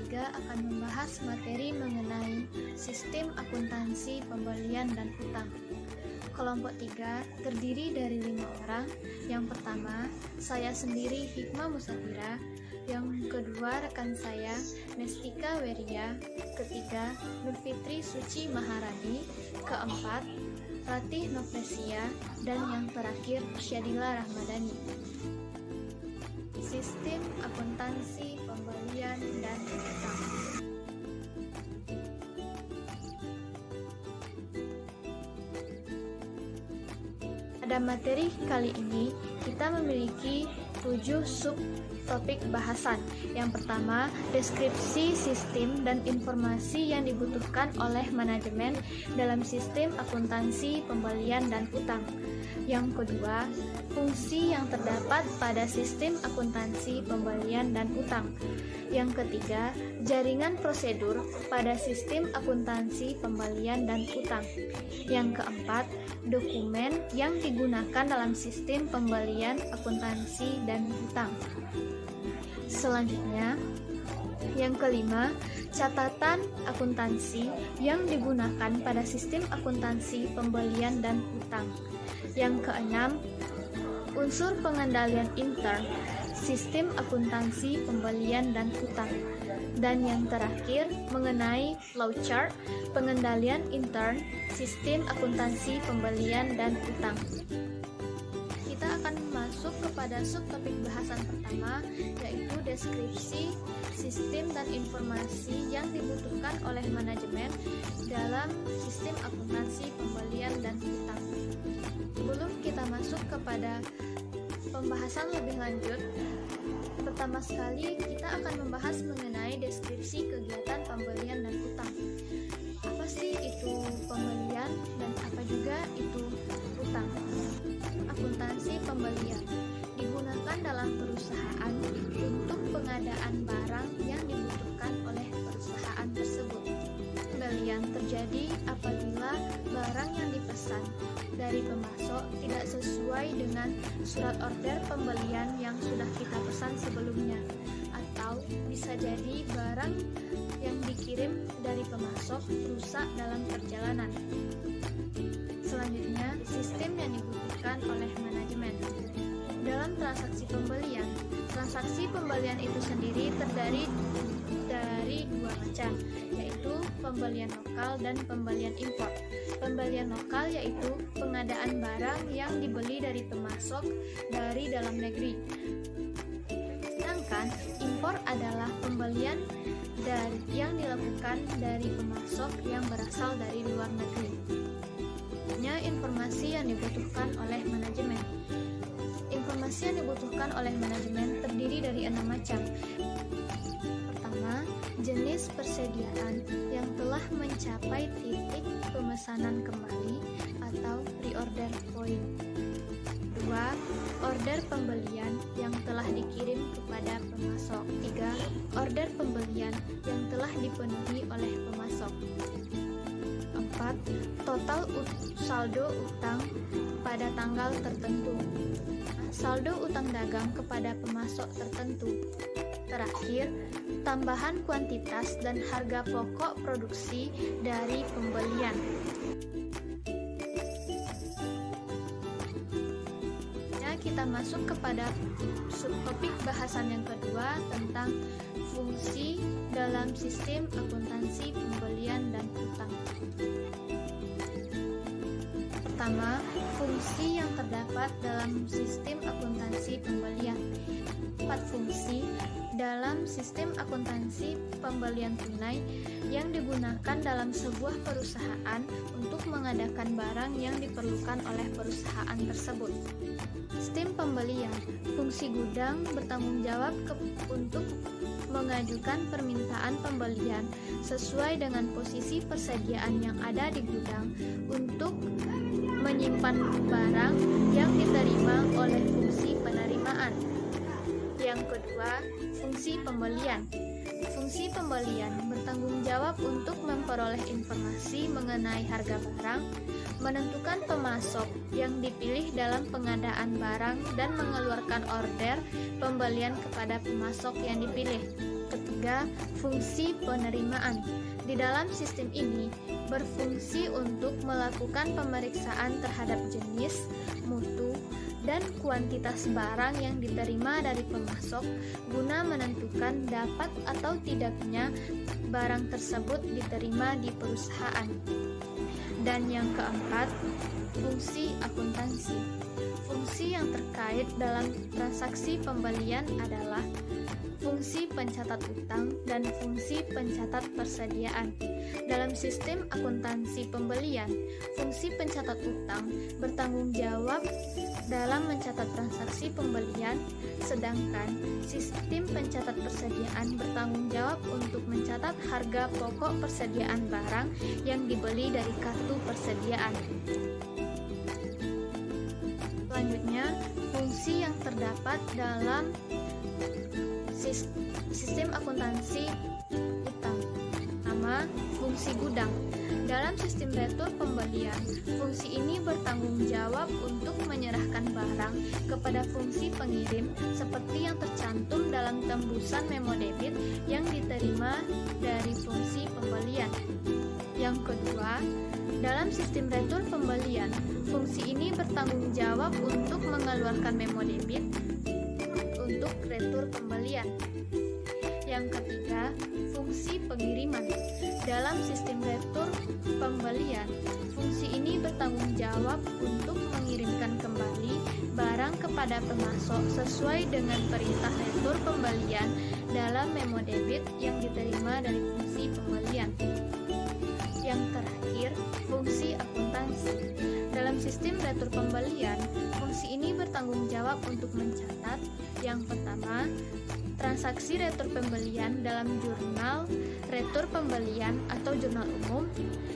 ketiga akan membahas materi mengenai sistem akuntansi pembelian dan utang. Kelompok 3 terdiri dari 5 orang. Yang pertama, saya sendiri Hikmah Musafira. Yang kedua, rekan saya Nestika Weria. Ketiga, Nurfitri Suci Maharani. Keempat, Ratih Novresia. Dan yang terakhir, Syadila Rahmadani. Sistem akuntansi pembelian dan utang. Pada materi kali ini, kita memiliki 7 subtopik bahasan. Yang pertama, deskripsi sistem dan informasi yang dibutuhkan oleh manajemen dalam sistem akuntansi pembelian dan utang. Yang kedua, fungsi yang terdapat pada sistem akuntansi pembelian dan utang. Yang ketiga, jaringan prosedur pada sistem akuntansi pembelian dan utang. Yang keempat, dokumen yang digunakan dalam sistem pembelian akuntansi dan utang. Selanjutnya, yang kelima, catatan akuntansi yang digunakan pada sistem akuntansi pembelian dan utang. Yang keenam, unsur pengendalian intern sistem akuntansi pembelian dan utang. Dan yang terakhir, mengenai flowchart pengendalian intern sistem akuntansi pembelian dan utang. Kita akan masuk kepada subtopik bahasan pertama, yaitu deskripsi sistem dan informasi yang dibutuhkan oleh manajemen dalam sistem akuntansi pembelian dan utang. Sebelum kita masuk kepada pembahasan lebih lanjut, pertama sekali kita akan membahas mengenai deskripsi kegiatan pembelian dan utang. Apa sih itu pembelian dan apa juga itu utang? Akuntansi pembelian digunakan dalam perusahaan untuk pengadaan barang yang dibutuhkan oleh perusahaan tersebut. Pembelian terjadi apabila barang yang dipesan dari pemasok tidak sesuai dengan surat order pembelian yang sudah kita pesan sebelumnya, atau bisa jadi barang yang dikirim dari pemasok rusak dalam perjalanan. Selanjutnya, sistem yang dibutuhkan oleh manajemen. Dalam transaksi pembelian itu sendiri terdiri dari 2 macam, yaitu pembelian lokal dan pembelian impor. Pembelian lokal yaitu pengadaan barang yang dibeli dari pemasok dari dalam negeri. Sedangkan impor adalah pembelian yang dilakukan dari pemasok yang berasal dari luar negeri. Informasi yang dibutuhkan oleh manajemen. Informasi yang dibutuhkan oleh manajemen terdiri dari 6 macam. Pertama, jenis persediaan yang telah mencapai titik pemesanan kembali atau reorder point. 2. Order pembelian yang telah dikirim kepada pemasok. 3. Order pembelian yang telah dipenuhi oleh pemasok. 4. Total saldo utang pada tanggal tertentu. Saldo utang dagang kepada pemasok tertentu. Terakhir, tambahan kuantitas dan harga pokok produksi dari pembelian. Kita masuk kepada subtopik bahasan yang kedua tentang fungsi dalam sistem akuntansi pembelian dan utang. Pertama, fungsi yang terdapat dalam sistem akuntansi pembelian. 4 fungsi dalam sistem akuntansi pembelian tunai yang digunakan dalam sebuah perusahaan untuk mengadakan barang yang diperlukan oleh perusahaan tersebut. Sistem pembelian, fungsi gudang bertanggung jawab untuk mengajukan permintaan pembelian sesuai dengan posisi persediaan yang ada di gudang untuk menyimpan barang yang diterima oleh fungsi penerimaan. Yang kedua, fungsi pembelian. Fungsi pembelian bertanggung jawab untuk memperoleh informasi mengenai harga barang, menentukan pemasok yang dipilih dalam pengadaan barang, dan mengeluarkan order pembelian kepada pemasok yang dipilih. Ketiga, ketiga, fungsi penerimaan. Di dalam sistem ini berfungsi untuk melakukan pemeriksaan terhadap jenis, mutu, dan kuantitas barang yang diterima dari pemasok guna menentukan dapat atau tidaknya barang tersebut diterima di perusahaan. Dan yang keempat, fungsi akuntansi. Fungsi yang terkait dalam transaksi pembelian adalah fungsi pencatat utang dan fungsi pencatat persediaan. Dalam sistem akuntansi pembelian, fungsi pencatat utang bertanggung jawab dalam mencatat transaksi pembelian, sedangkan sistem pencatat persediaan bertanggung jawab untuk mencatat harga pokok persediaan barang yang dibeli dari kartu persediaan. Selanjutnya, fungsi yang terdapat dalam sistem akuntansi utang. Pertama, fungsi gudang. Dalam sistem retur pembelian, fungsi ini bertanggung jawab untuk menyerahkan barang kepada fungsi pengirim seperti yang tercantum dalam tembusan memo debit yang diterima dari fungsi pembelian. Yang kedua, dalam sistem retur pembelian, fungsi ini bertanggung jawab untuk mengeluarkan memo debit untuk retur pembelian. Yang ketiga, fungsi pengiriman. Dalam sistem retur pembelian, fungsi ini bertanggung jawab untuk mengirimkan kembali barang kepada pemasok sesuai dengan perintah retur pembelian dalam memo debit yang diterima dari fungsi pembelian. Yang terakhir, fungsi akuntansi. Dalam sistem retur pembelian, fungsi ini bertanggung jawab untuk mencatat yang pertama, transaksi retur pembelian dalam jurnal retur pembelian atau jurnal umum.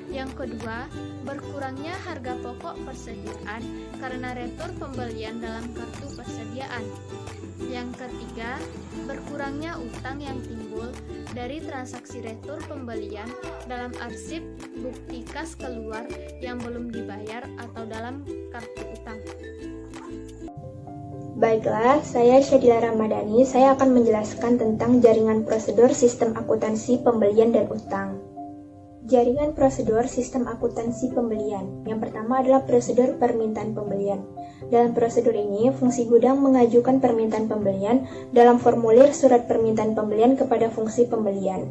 Yang kedua, berkurangnya harga pokok persediaan karena retur pembelian dalam kartu persediaan. Yang ketiga, berkurangnya utang yang timbul dari transaksi retur pembelian dalam arsip bukti kas keluar yang belum dibayar atau dalam kartu utang. Baiklah, saya Syadila Ramadhani. Saya akan menjelaskan tentang jaringan prosedur sistem akuntansi pembelian dan utang. Jaringan prosedur sistem akuntansi pembelian. Yang pertama adalah prosedur permintaan pembelian. Dalam prosedur ini, fungsi gudang mengajukan permintaan pembelian dalam formulir surat permintaan pembelian kepada fungsi pembelian.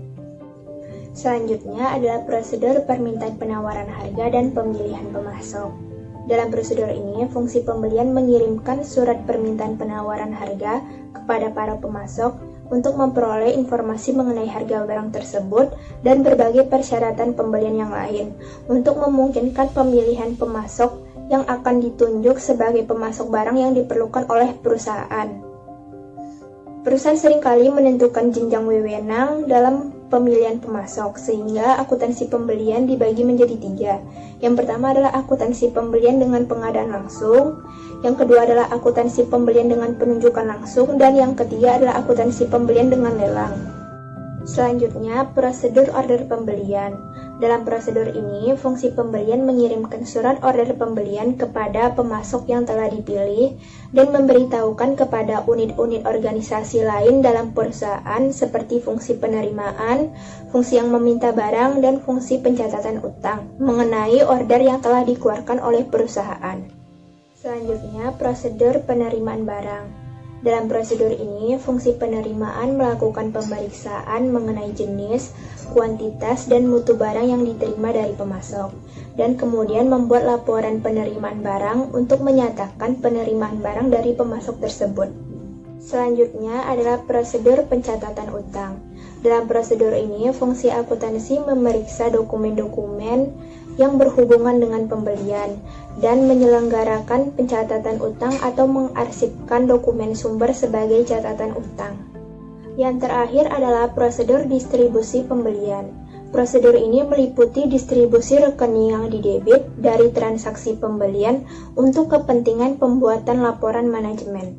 Selanjutnya adalah prosedur permintaan penawaran harga dan pemilihan pemasok. Dalam prosedur ini, fungsi pembelian mengirimkan surat permintaan penawaran harga kepada para pemasok untuk memperoleh informasi mengenai harga barang tersebut dan berbagai persyaratan pembelian yang lain untuk memungkinkan pemilihan pemasok yang akan ditunjuk sebagai pemasok barang yang diperlukan oleh perusahaan. Perusahaan seringkali menentukan jenjang wewenang dalam pemilihan pemasok, sehingga akuntansi pembelian dibagi menjadi 3. Yang pertama adalah akuntansi pembelian dengan pengadaan langsung, yang kedua adalah akuntansi pembelian dengan penunjukan langsung, dan yang ketiga adalah akuntansi pembelian dengan lelang. Selanjutnya, prosedur order pembelian. Dalam prosedur ini, fungsi pembelian mengirimkan surat order pembelian kepada pemasok yang telah dipilih dan memberitahukan kepada unit-unit organisasi lain dalam perusahaan seperti fungsi penerimaan, fungsi yang meminta barang, dan fungsi pencatatan utang mengenai order yang telah dikeluarkan oleh perusahaan. Selanjutnya, prosedur penerimaan barang. Dalam prosedur ini, fungsi penerimaan melakukan pemeriksaan mengenai jenis, kuantitas, dan mutu barang yang diterima dari pemasok, dan kemudian membuat laporan penerimaan barang untuk menyatakan penerimaan barang dari pemasok tersebut. Selanjutnya adalah prosedur pencatatan utang. Dalam prosedur ini, fungsi akuntansi memeriksa dokumen-dokumen yang berhubungan dengan pembelian dan menyelenggarakan pencatatan utang atau mengarsipkan dokumen sumber sebagai catatan utang. Yang terakhir adalah prosedur distribusi pembelian. Prosedur ini meliputi distribusi rekening yang didebit dari transaksi pembelian untuk kepentingan pembuatan laporan manajemen.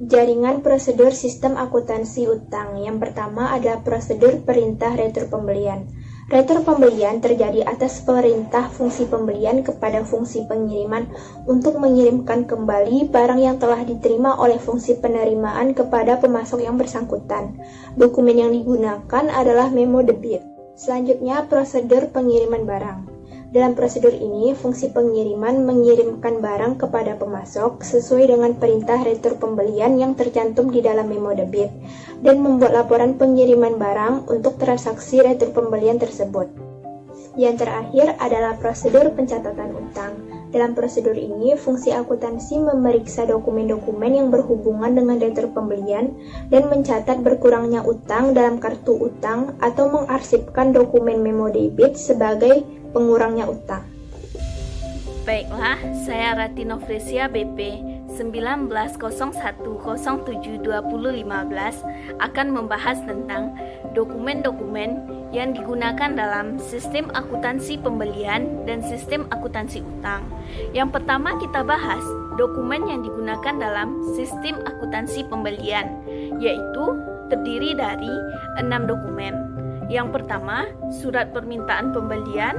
Jaringan prosedur sistem akuntansi utang. Yang pertama adalah prosedur perintah retur pembelian. Retur pembelian terjadi atas perintah fungsi pembelian kepada fungsi pengiriman untuk mengirimkan kembali barang yang telah diterima oleh fungsi penerimaan kepada pemasok yang bersangkutan. Dokumen yang digunakan adalah memo debit. Selanjutnya, prosedur pengiriman barang. Dalam prosedur ini, fungsi pengiriman mengirimkan barang kepada pemasok sesuai dengan perintah retur pembelian yang tercantum di dalam memo debit dan membuat laporan pengiriman barang untuk transaksi retur pembelian tersebut. Yang terakhir adalah prosedur pencatatan utang. Dalam prosedur ini, fungsi akuntansi memeriksa dokumen-dokumen yang berhubungan dengan retur pembelian dan mencatat berkurangnya utang dalam kartu utang atau mengarsipkan dokumen memo debit sebagai pengurangnya utang. Baiklah, saya Rati Nofresia BP 1901072015 akan membahas tentang dokumen-dokumen yang digunakan dalam sistem akuntansi pembelian dan sistem akuntansi utang. Yang pertama kita bahas dokumen yang digunakan dalam sistem akuntansi pembelian, yaitu terdiri dari 6 dokumen. Yang pertama, surat permintaan pembelian.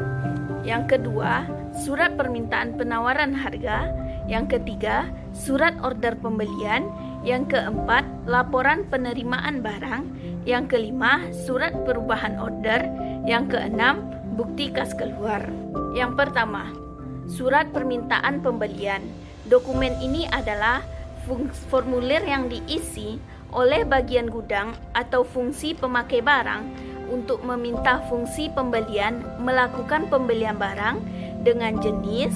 Yang kedua, surat permintaan penawaran harga. Yang ketiga, surat order pembelian. Yang keempat, laporan penerimaan barang. Yang kelima, surat perubahan order. Yang keenam, bukti kas keluar. Yang pertama, surat permintaan pembelian. Dokumen ini adalah formulir yang diisi oleh bagian gudang atau fungsi pemakai barang untuk meminta fungsi pembelian melakukan pembelian barang dengan jenis,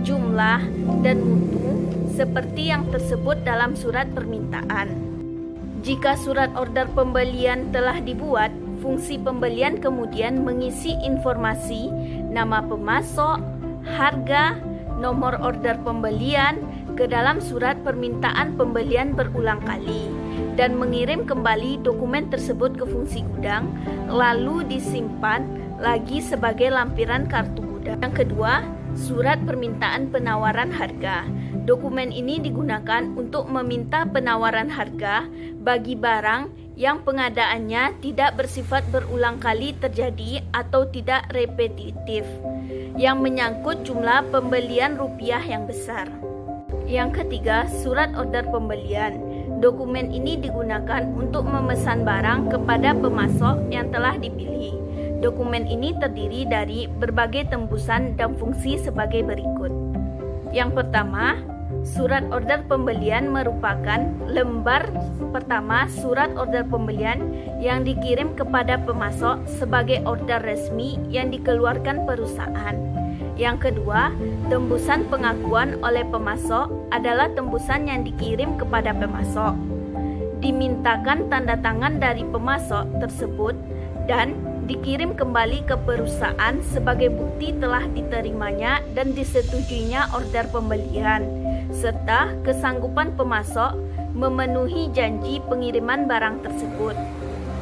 jumlah, dan mutu seperti yang tersebut dalam surat permintaan. Jika surat order pembelian telah dibuat, fungsi pembelian kemudian mengisi informasi nama pemasok, harga, nomor order pembelian ke dalam surat permintaan pembelian berulang kali dan mengirim kembali dokumen tersebut ke fungsi gudang, lalu disimpan lagi sebagai lampiran kartu gudang. Yang kedua, surat permintaan penawaran harga. Dokumen ini digunakan untuk meminta penawaran harga bagi barang yang pengadaannya tidak bersifat berulang kali terjadi atau tidak repetitif, yang menyangkut jumlah pembelian rupiah yang besar. Yang ketiga, surat order pembelian. Dokumen ini digunakan untuk memesan barang kepada pemasok yang telah dipilih. Dokumen ini terdiri dari berbagai tembusan dan fungsi sebagai berikut. Yang pertama, surat order pembelian merupakan lembar pertama surat order pembelian yang dikirim kepada pemasok sebagai order resmi yang dikeluarkan perusahaan. Yang kedua, tembusan pengakuan oleh pemasok adalah tembusan yang dikirim kepada pemasok. Dimintakan tanda tangan dari pemasok tersebut dan dikirim kembali ke perusahaan sebagai bukti telah diterimanya dan disetujuinya order pembelian, serta kesanggupan pemasok memenuhi janji pengiriman barang tersebut.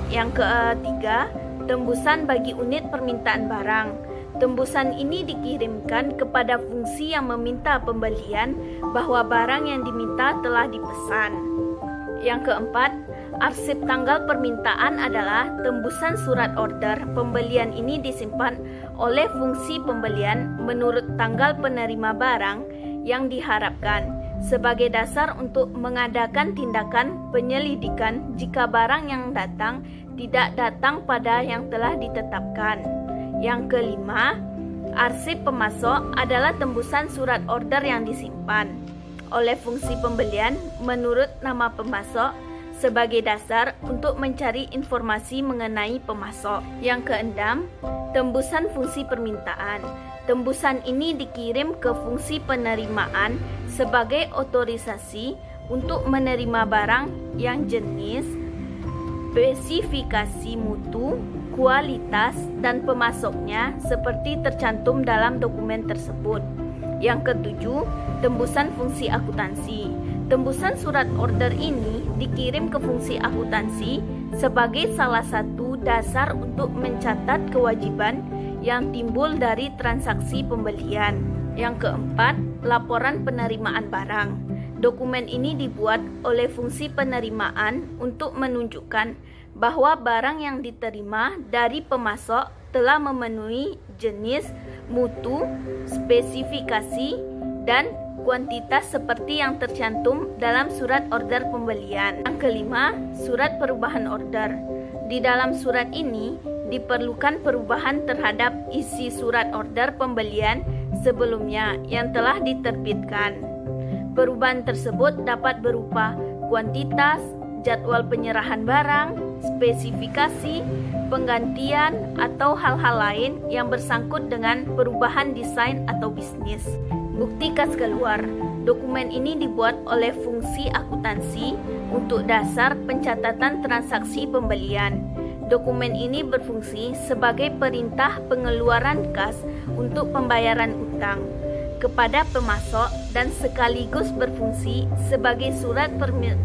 Yang ketiga, tembusan bagi unit permintaan barang. Tembusan ini dikirimkan kepada fungsi yang meminta pembelian bahwa barang yang diminta telah dipesan. Yang keempat, arsip tanggal permintaan adalah tembusan surat order pembelian ini disimpan oleh fungsi pembelian menurut tanggal penerima barang yang diharapkan sebagai dasar untuk mengadakan tindakan penyelidikan jika barang yang datang tidak datang pada yang telah ditetapkan. Yang kelima, arsip pemasok adalah tembusan surat order yang disimpan oleh fungsi pembelian menurut nama pemasok sebagai dasar untuk mencari informasi mengenai pemasok. Yang keenam, tembusan fungsi permintaan. Tembusan ini dikirim ke fungsi penerimaan sebagai otorisasi untuk menerima barang yang jenis, spesifikasi mutu, kualitas, dan pemasoknya seperti tercantum dalam dokumen tersebut. Yang ketujuh, tembusan fungsi akuntansi. Tembusan surat order ini dikirim ke fungsi akuntansi sebagai salah satu dasar untuk mencatat kewajiban yang timbul dari transaksi pembelian. Yang keempat, laporan penerimaan barang. Dokumen ini dibuat oleh fungsi penerimaan untuk menunjukkan bahwa barang yang diterima dari pemasok telah memenuhi jenis, mutu, spesifikasi, dan kuantitas seperti yang tercantum dalam surat order pembelian. Yang kelima, surat perubahan order. Di dalam surat ini diperlukan perubahan terhadap isi surat order pembelian sebelumnya yang telah diterbitkan. Perubahan tersebut dapat berupa kuantitas, jadwal penyerahan barang, spesifikasi, penggantian, atau hal-hal lain yang bersangkut dengan perubahan desain atau bisnis. Bukti kas keluar. Dokumen ini dibuat oleh fungsi akuntansi untuk dasar pencatatan transaksi pembelian. Dokumen ini berfungsi sebagai perintah pengeluaran kas untuk pembayaran utang kepada pemasok dan sekaligus berfungsi sebagai surat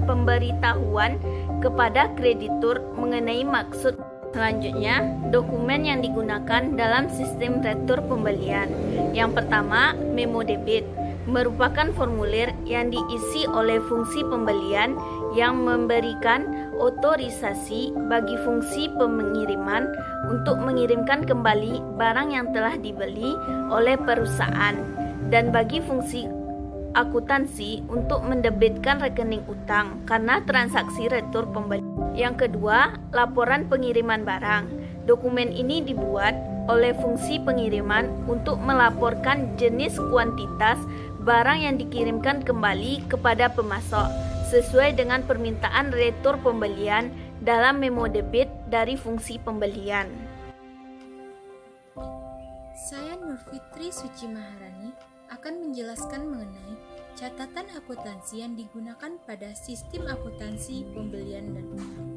pemberitahuan kepada kreditur mengenai maksud. Selanjutnya, dokumen yang digunakan dalam sistem retur pembelian. Yang pertama, memo debit merupakan formulir yang diisi oleh fungsi pembelian yang memberikan otorisasi bagi fungsi pengiriman untuk mengirimkan kembali barang yang telah dibeli oleh perusahaan dan bagi fungsi akuntansi untuk mendebitkan rekening utang karena transaksi retur pembelian. Yang kedua, laporan pengiriman barang. Dokumen ini dibuat oleh fungsi pengiriman untuk melaporkan jenis kuantitas barang yang dikirimkan kembali kepada pemasok sesuai dengan permintaan retur pembelian dalam memo debit dari fungsi pembelian. Saya Nurfitri Suci Maharani akan menjelaskan mengenai catatan akuntansi yang digunakan pada sistem akuntansi pembelian dan utang.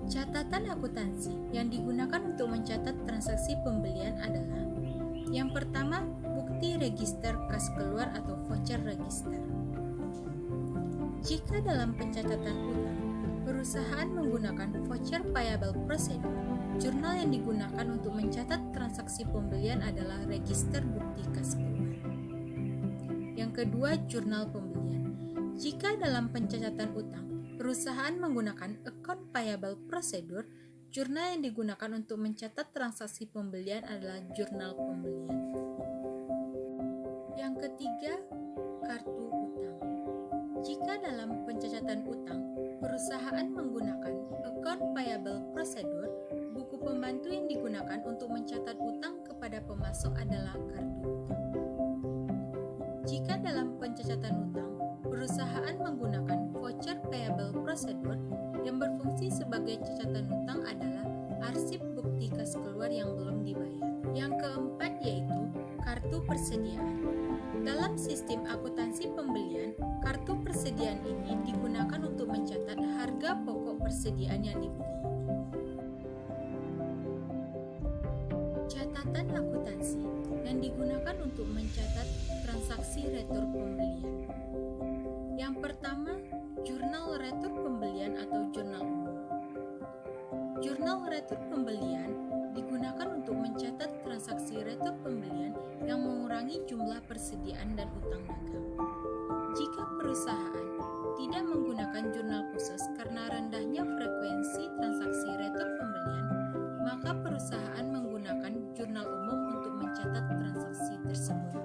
Catatan akuntansi yang digunakan untuk mencatat transaksi pembelian adalah: yang pertama, bukti register kas keluar atau voucher register. Jika dalam pencatatan utang, perusahaan menggunakan voucher payable procedure, jurnal yang digunakan untuk mencatat transaksi pembelian adalah register bukti kas keluar. Yang kedua, jurnal pembelian. Jika dalam pencatatan utang, perusahaan menggunakan account payable procedure, jurnal yang digunakan untuk mencatat transaksi pembelian adalah jurnal pembelian. Yang ketiga, kartu utang. Jika dalam pencatatan utang, perusahaan menggunakan account payable procedure, buku pembantu yang digunakan untuk mencatat utang kepada pemasok adalah kartu utang. Jika dalam pencatatan utang, perusahaan menggunakan voucher payable procedure yang berfungsi sebagai catatan utang adalah arsip bukti kas keluar yang belum dibayar. Yang keempat yaitu kartu persediaan. Dalam sistem akuntansi pembelian, kartu persediaan ini digunakan untuk mencatat harga pokok persediaan yang dibeli. Catatan akuntansi yang digunakan untuk mencatat transaksi retur pembelian. Yang pertama, jurnal retur pembelian atau jurnal umum. Jurnal retur pembelian digunakan untuk mencatat transaksi retur pembelian yang mengurangi jumlah persediaan dan utang dagang. Jika perusahaan tidak menggunakan jurnal khusus karena rendahnya frekuensi transaksi retur pembelian, maka perusahaan menggunakan jurnal umum untuk mencatat transaksi tersebut.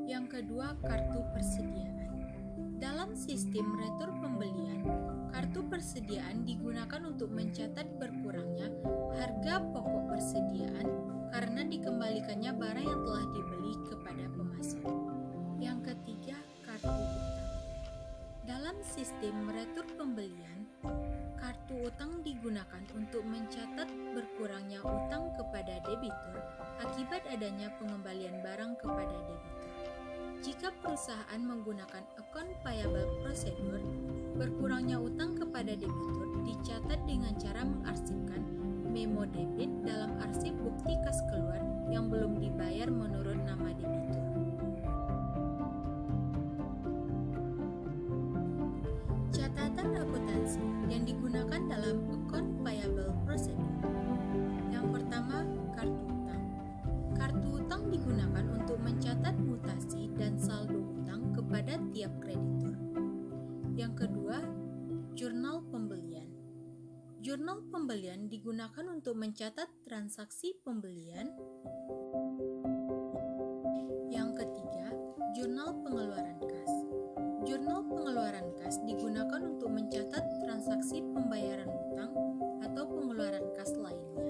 Yang kedua, kartu persediaan. Dalam sistem retur pembelian, kartu persediaan digunakan untuk mencatat berkurangnya harga pokok persediaan karena dikembalikannya barang yang telah dibeli kepada pemasok. Yang ketiga, kartu utang. Dalam sistem retur pembelian, kartu utang digunakan untuk mencatat berkurangnya utang kepada debitur akibat adanya pengembalian barang kepada debitur. Jika perusahaan menggunakan account payable procedure, berkurangnya utang kepada debitur dicatat dengan cara mengarsipkan memo debit dalam arsip bukti kas keluar yang belum dibayar menurut nama debitur. Catatan akuntansi yang digunakan dalam account payable procedure. Yang pertama, kartu utang. Kartu utang digunakan untuk mencatat mutasi dan saldo utang kepada tiap kreditur. Yang kedua, jurnal Jurnal pembelian digunakan untuk mencatat transaksi pembelian. Yang ketiga, jurnal pengeluaran kas. Jurnal pengeluaran kas digunakan untuk mencatat transaksi pembayaran utang atau pengeluaran kas lainnya.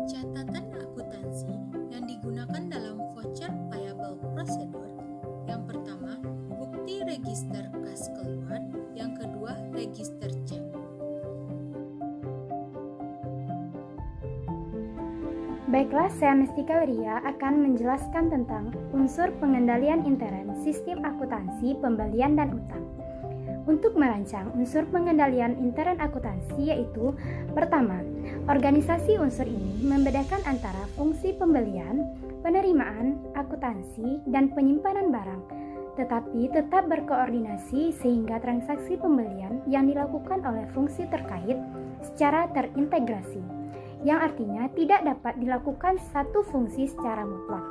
Catatan akuntansi yang digunakan dalam voucher payable procedure. Yang pertama, bukti register kas keluar. Yang kedua, register cek. Baiklah, saya Mestika Ria akan menjelaskan tentang unsur pengendalian intern sistem akuntansi pembelian dan utang. Untuk merancang unsur pengendalian intern akuntansi yaitu pertama, organisasi unsur ini membedakan antara fungsi pembelian, penerimaan, akuntansi, dan penyimpanan barang, tetapi tetap berkoordinasi sehingga transaksi pembelian yang dilakukan oleh fungsi terkait secara terintegrasi, yang artinya tidak dapat dilakukan satu fungsi secara mutlak.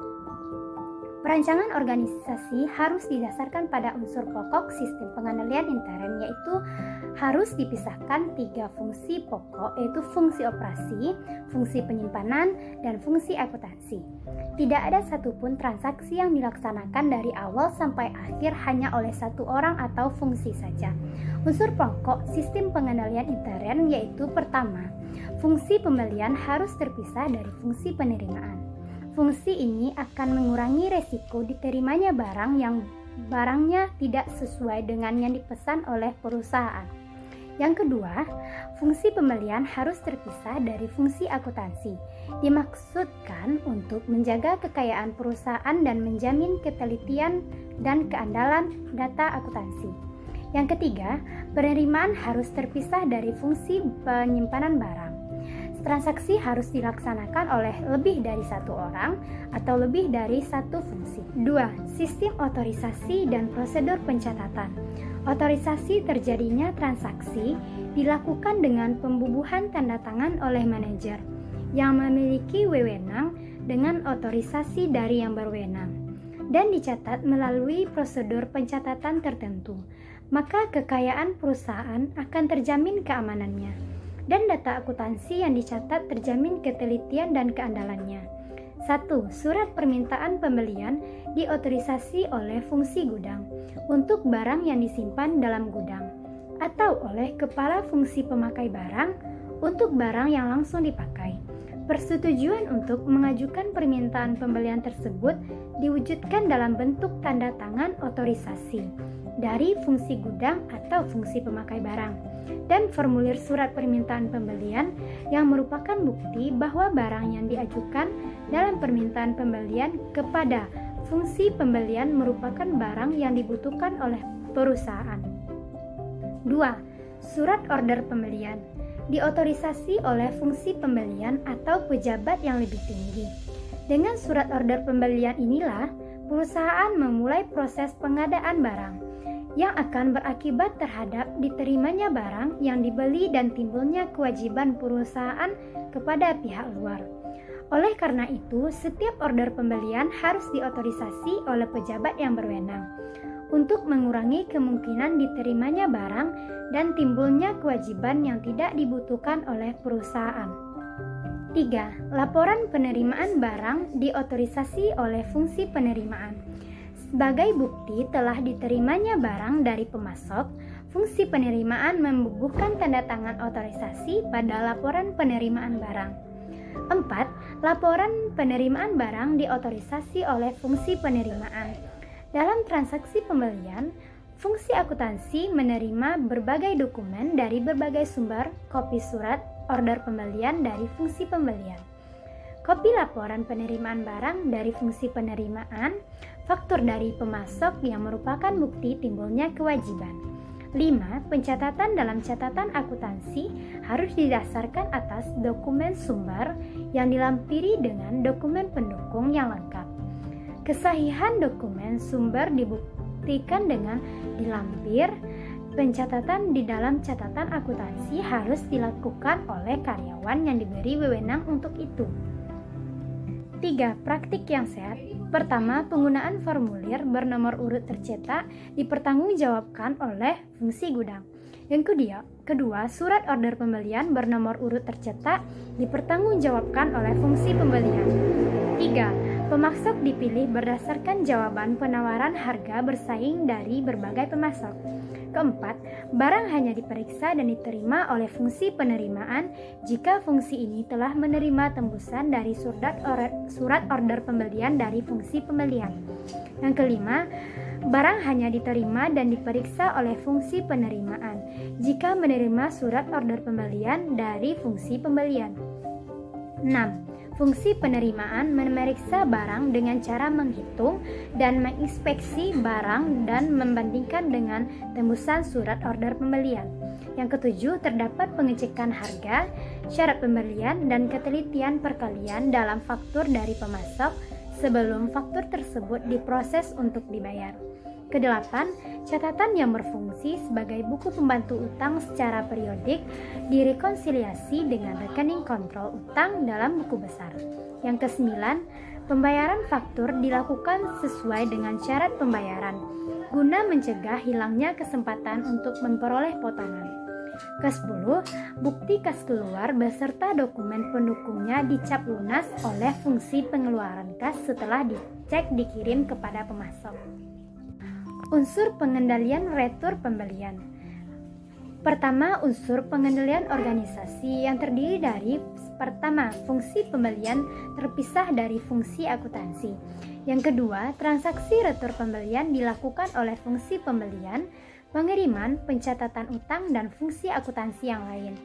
Perancangan organisasi harus didasarkan pada unsur pokok sistem pengendalian intern, yaitu harus dipisahkan 3 fungsi pokok, yaitu fungsi operasi, fungsi penyimpanan, dan fungsi akuntansi. Tidak ada satupun transaksi yang dilaksanakan dari awal sampai akhir hanya oleh satu orang atau fungsi saja. Unsur pokok sistem pengendalian intern yaitu pertama, fungsi pembelian harus terpisah dari fungsi penerimaan. Fungsi ini akan mengurangi resiko diterimanya barang yang barangnya tidak sesuai dengan yang dipesan oleh perusahaan. Yang kedua, fungsi pembelian harus terpisah dari fungsi akuntansi. Dimaksudkan untuk menjaga kekayaan perusahaan dan menjamin ketelitian dan keandalan data akuntansi. Yang ketiga, penerimaan harus terpisah dari fungsi penyimpanan barang. Transaksi harus dilaksanakan oleh lebih dari satu orang atau lebih dari satu fungsi. 2. Sistem otorisasi dan prosedur pencatatan. Otorisasi terjadinya transaksi dilakukan dengan pembubuhan tanda tangan oleh manajer yang memiliki wewenang dengan otorisasi dari yang berwenang dan dicatat melalui prosedur pencatatan tertentu. Maka kekayaan perusahaan akan terjamin keamanannya dan data akuntansi yang dicatat terjamin ketelitian dan keandalannya. 1. Surat permintaan pembelian diotorisasi oleh fungsi gudang untuk barang yang disimpan dalam gudang atau oleh kepala fungsi pemakai barang untuk barang yang langsung dipakai. Persetujuan untuk mengajukan permintaan pembelian tersebut diwujudkan dalam bentuk tanda tangan otorisasi dari fungsi gudang atau fungsi pemakai barang dan formulir surat permintaan pembelian yang merupakan bukti bahwa barang yang diajukan dalam permintaan pembelian kepada fungsi pembelian merupakan barang yang dibutuhkan oleh perusahaan. 2. Surat order pembelian diotorisasi oleh fungsi pembelian atau pejabat yang lebih tinggi. Dengan surat order pembelian inilah perusahaan memulai proses pengadaan barang yang akan berakibat terhadap diterimanya barang yang dibeli dan timbulnya kewajiban perusahaan kepada pihak luar. Oleh karena itu, setiap order pembelian harus diotorisasi oleh pejabat yang berwenang untuk mengurangi kemungkinan diterimanya barang dan timbulnya kewajiban yang tidak dibutuhkan oleh perusahaan. 3. Laporan penerimaan barang diotorisasi oleh fungsi penerimaan. Sebagai bukti telah diterimanya barang dari pemasok, fungsi penerimaan membubuhkan tanda tangan otorisasi pada laporan penerimaan barang. 4. Laporan penerimaan barang diotorisasi oleh fungsi penerimaan. Dalam transaksi pembelian, fungsi akuntansi menerima berbagai dokumen dari berbagai sumber, kopi surat order pembelian dari fungsi pembelian, kopi laporan penerimaan barang dari fungsi penerimaan, faktur dari pemasok yang merupakan bukti timbulnya kewajiban. 5. Pencatatan dalam catatan akuntansi harus didasarkan atas dokumen sumber yang dilampiri dengan dokumen pendukung yang lengkap. Kesahihan dokumen sumber dibuktikan dengan dilampir. Pencatatan di dalam catatan akuntansi harus dilakukan oleh karyawan yang diberi wewenang untuk itu. 3. Praktik yang sehat. Pertama, penggunaan formulir bernomor urut tercetak dipertanggungjawabkan oleh fungsi gudang. Yang kedua, surat order pembelian bernomor urut tercetak dipertanggungjawabkan oleh fungsi pembelian. 3. Pemasok dipilih berdasarkan jawaban penawaran harga bersaing dari berbagai pemasok. Keempat, barang hanya diperiksa dan diterima oleh fungsi penerimaan jika fungsi ini telah menerima tembusan dari surat order pembelian dari fungsi pembelian. Yang kelima, barang hanya diterima dan diperiksa oleh fungsi penerimaan jika menerima surat order pembelian dari fungsi pembelian. 6. Fungsi penerimaan memeriksa barang dengan cara menghitung dan menginspeksi barang dan membandingkan dengan tembusan surat order pembelian. Yang ketujuh, terdapat pengecekan harga, syarat pembelian, dan ketelitian perkalian dalam faktur dari pemasok sebelum faktur tersebut diproses untuk dibayar. Kedelapan, catatan yang berfungsi sebagai buku pembantu utang secara periodik direkonsiliasi dengan rekening kontrol utang dalam buku besar. Yang kesembilan, pembayaran faktur dilakukan sesuai dengan syarat pembayaran, guna mencegah hilangnya kesempatan untuk memperoleh potongan. Ke-10, bukti kas keluar beserta dokumen pendukungnya dicap lunas oleh fungsi pengeluaran kas setelah dicek dikirim kepada pemasok. Unsur pengendalian retur pembelian. Pertama, unsur pengendalian organisasi yang terdiri dari pertama, fungsi pembelian terpisah dari fungsi akuntansi. Yang kedua, transaksi retur pembelian dilakukan oleh fungsi pembelian, pengiriman, pencatatan utang, dan fungsi akuntansi yang lain.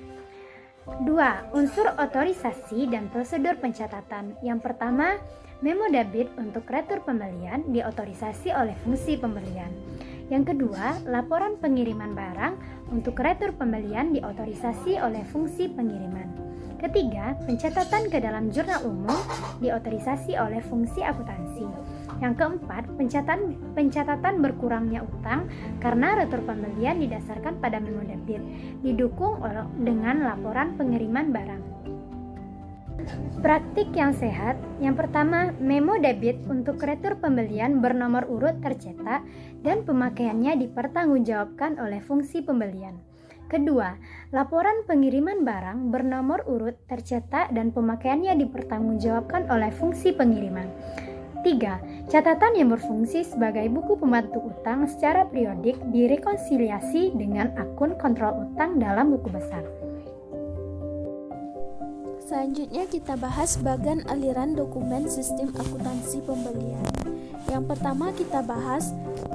2. Unsur otorisasi dan prosedur pencatatan. Yang pertama, memo debit untuk retur pembelian diotorisasi oleh fungsi pembelian. Yang kedua, laporan pengiriman barang untuk retur pembelian diotorisasi oleh fungsi pengiriman. Ketiga, pencatatan ke dalam jurnal umum diotorisasi oleh fungsi akuntansi. Yang keempat, pencatatan berkurangnya utang karena retur pembelian didasarkan pada memo debit, didukung dengan laporan pengiriman barang. Praktik yang sehat. Yang pertama, memo debit untuk retur pembelian bernomor urut tercetak dan pemakaiannya dipertanggungjawabkan oleh fungsi pembelian. Kedua, laporan pengiriman barang bernomor urut tercetak dan pemakaiannya dipertanggungjawabkan oleh fungsi pengiriman. 3. Catatan yang berfungsi sebagai buku pembantu utang secara periodik direkonsiliasi dengan akun kontrol utang dalam buku besar. Selanjutnya kita bahas bagian aliran dokumen sistem akuntansi pembelian. Yang pertama kita bahas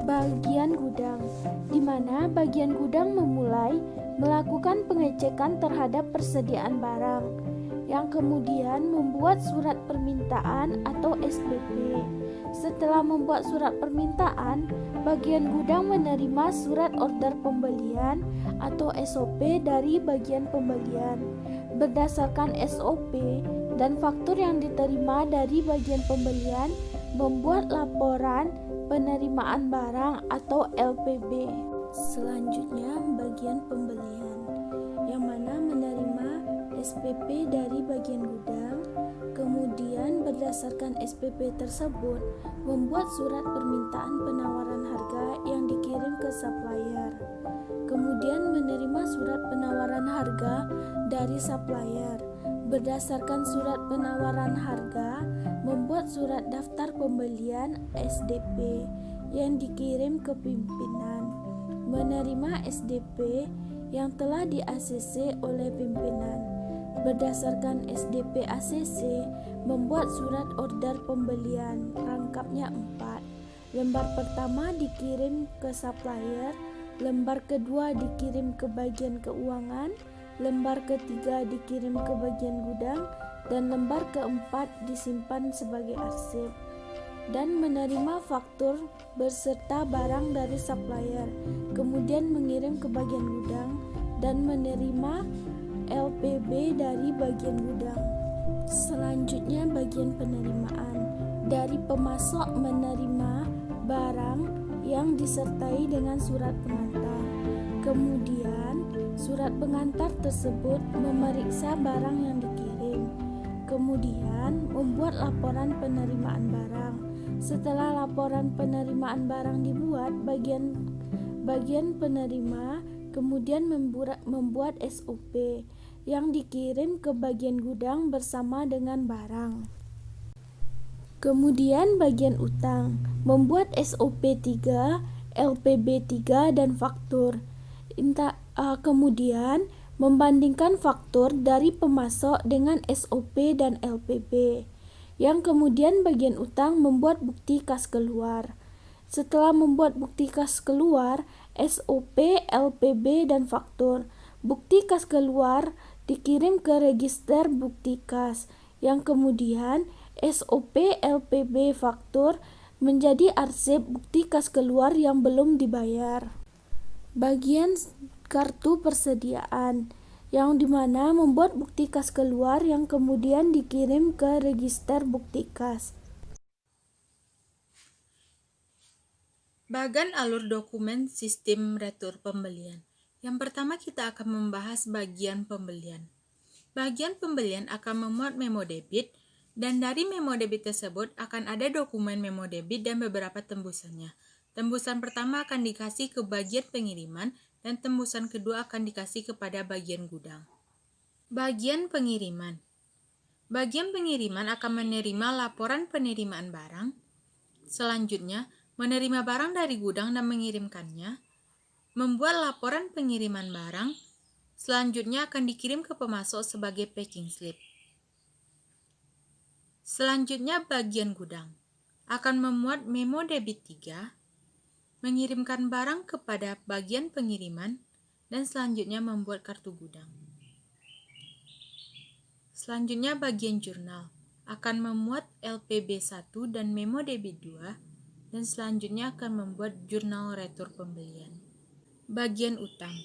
bagian gudang, di mana bagian gudang memulai melakukan pengecekan terhadap persediaan barang, yang kemudian membuat surat permintaan atau SPP. Setelah membuat surat permintaan, bagian gudang menerima surat order pembelian atau SOP dari bagian pembelian. Berdasarkan SOP dan faktur yang diterima dari bagian pembelian, membuat laporan penerimaan barang atau LPB. Selanjutnya bagian pembelian, yang mana menerima SPP dari bagian gudang, kemudian berdasarkan SPP tersebut membuat surat permintaan penawaran harga yang dikirim ke supplier, kemudian menerima surat penawaran harga dari supplier. Berdasarkan surat penawaran harga, membuat surat daftar pembelian SDP yang dikirim ke pimpinan, menerima SDP yang telah di-ACC oleh pimpinan. Berdasarkan SDP ACC, membuat surat order pembelian, rangkapnya 4. Lembar pertama dikirim ke supplier, lembar kedua dikirim ke bagian keuangan, lembar ketiga dikirim ke bagian gudang, dan lembar keempat disimpan sebagai arsip. Dan menerima faktur berserta barang dari supplier, kemudian mengirim ke bagian gudang, dan menerima LPB dari bagian gudang. Selanjutnya bagian penerimaan. Dari pemasok menerima barang yang disertai dengan surat pengantar. Kemudian surat pengantar tersebut memeriksa barang yang dikirim. Kemudian membuat laporan penerimaan barang. Setelah laporan penerimaan barang dibuat, bagian penerima kemudian membuat SOP yang dikirim ke bagian gudang bersama dengan barang. Kemudian bagian utang membuat SOP 3, LPB 3 dan faktur. Kemudian membandingkan faktur dari pemasok dengan SOP dan LPB. Yang kemudian bagian utang membuat bukti kas keluar. Setelah membuat bukti kas keluar, SOP, LPB dan faktur. Bukti kas keluar dikirim ke register bukti kas. Yang kemudian SOP, LPB, faktur menjadi arsip bukti kas keluar yang belum dibayar. Bagian kartu persediaan, yang dimana membuat bukti kas keluar yang kemudian dikirim ke register bukti kas. Bagan alur dokumen sistem retur pembelian. Yang pertama kita akan membahas bagian pembelian. Bagian pembelian akan memuat memo debit, dan dari memo debit tersebut akan ada dokumen memo debit dan beberapa tembusannya. Tembusan pertama akan dikasih ke bagian pengiriman, dan tembusan kedua akan dikasih kepada bagian gudang. Bagian pengiriman. Bagian pengiriman akan menerima laporan penerimaan barang. Selanjutnya, menerima barang dari gudang dan mengirimkannya. Membuat laporan pengiriman barang. Selanjutnya akan dikirim ke pemasok sebagai packing slip. Selanjutnya bagian gudang akan memuat memo debit 3, mengirimkan barang kepada bagian pengiriman, dan selanjutnya membuat kartu gudang. Selanjutnya bagian jurnal akan memuat LPB 1 dan memo debit 2, dan selanjutnya akan membuat jurnal retur pembelian. Bagian utang.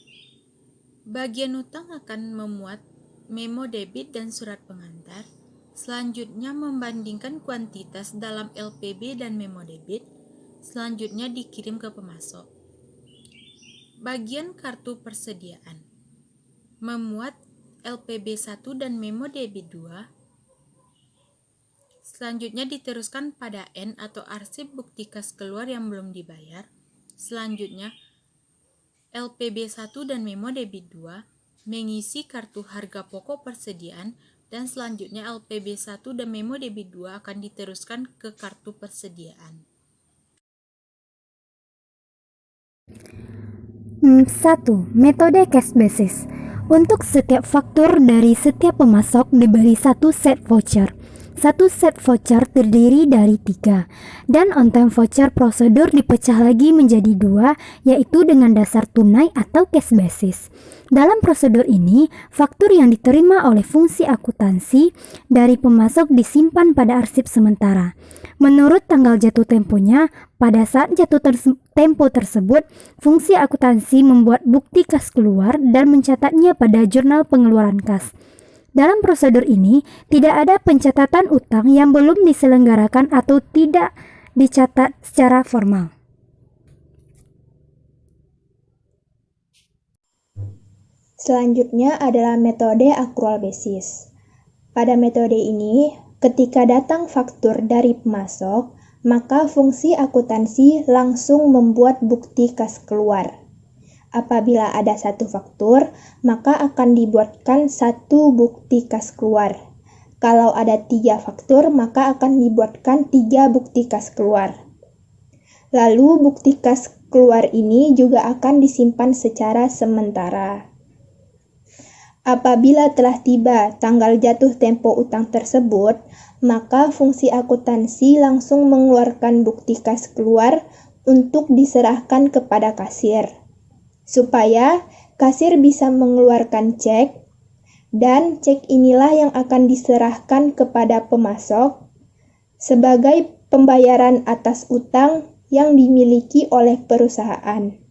Bagian utang akan memuat memo debit dan surat pengantar, selanjutnya membandingkan kuantitas dalam LPB dan memo debit, selanjutnya dikirim ke pemasok. Bagian kartu persediaan memuat LPB 1 dan memo debit 2, selanjutnya diteruskan pada N atau arsip bukti kas keluar yang belum dibayar. Selanjutnya LPB 1 dan memo debit 2 mengisi kartu harga pokok persediaan, dan selanjutnya LPB 1 dan memo debit 2 akan diteruskan ke kartu persediaan. 1. Metode cash basis. Untuk setiap faktur dari setiap pemasok diberi satu set voucher. Satu set voucher terdiri dari 3, dan on-time voucher prosedur dipecah lagi menjadi 2, yaitu dengan dasar tunai atau cash basis. Dalam prosedur ini, faktur yang diterima oleh fungsi akuntansi dari pemasok disimpan pada arsip sementara. Menurut tanggal jatuh temponya, pada saat jatuh tempo tersebut, fungsi akuntansi membuat bukti kas keluar dan mencatatnya pada jurnal pengeluaran kas. Dalam prosedur ini, tidak ada pencatatan utang yang belum diselenggarakan atau tidak dicatat secara formal. Selanjutnya adalah metode accrual basis. Pada metode ini, ketika datang faktur dari pemasok, maka fungsi akuntansi langsung membuat bukti kas keluar. Apabila ada satu faktur, maka akan dibuatkan satu bukti kas keluar. Kalau ada 3 faktur, maka akan dibuatkan 3 bukti kas keluar. Lalu bukti kas keluar ini juga akan disimpan secara sementara. Apabila telah tiba tanggal jatuh tempo utang tersebut, maka fungsi akuntansi langsung mengeluarkan bukti kas keluar untuk diserahkan kepada kasir, supaya kasir bisa mengeluarkan cek, dan cek inilah yang akan diserahkan kepada pemasok sebagai pembayaran atas utang yang dimiliki oleh perusahaan.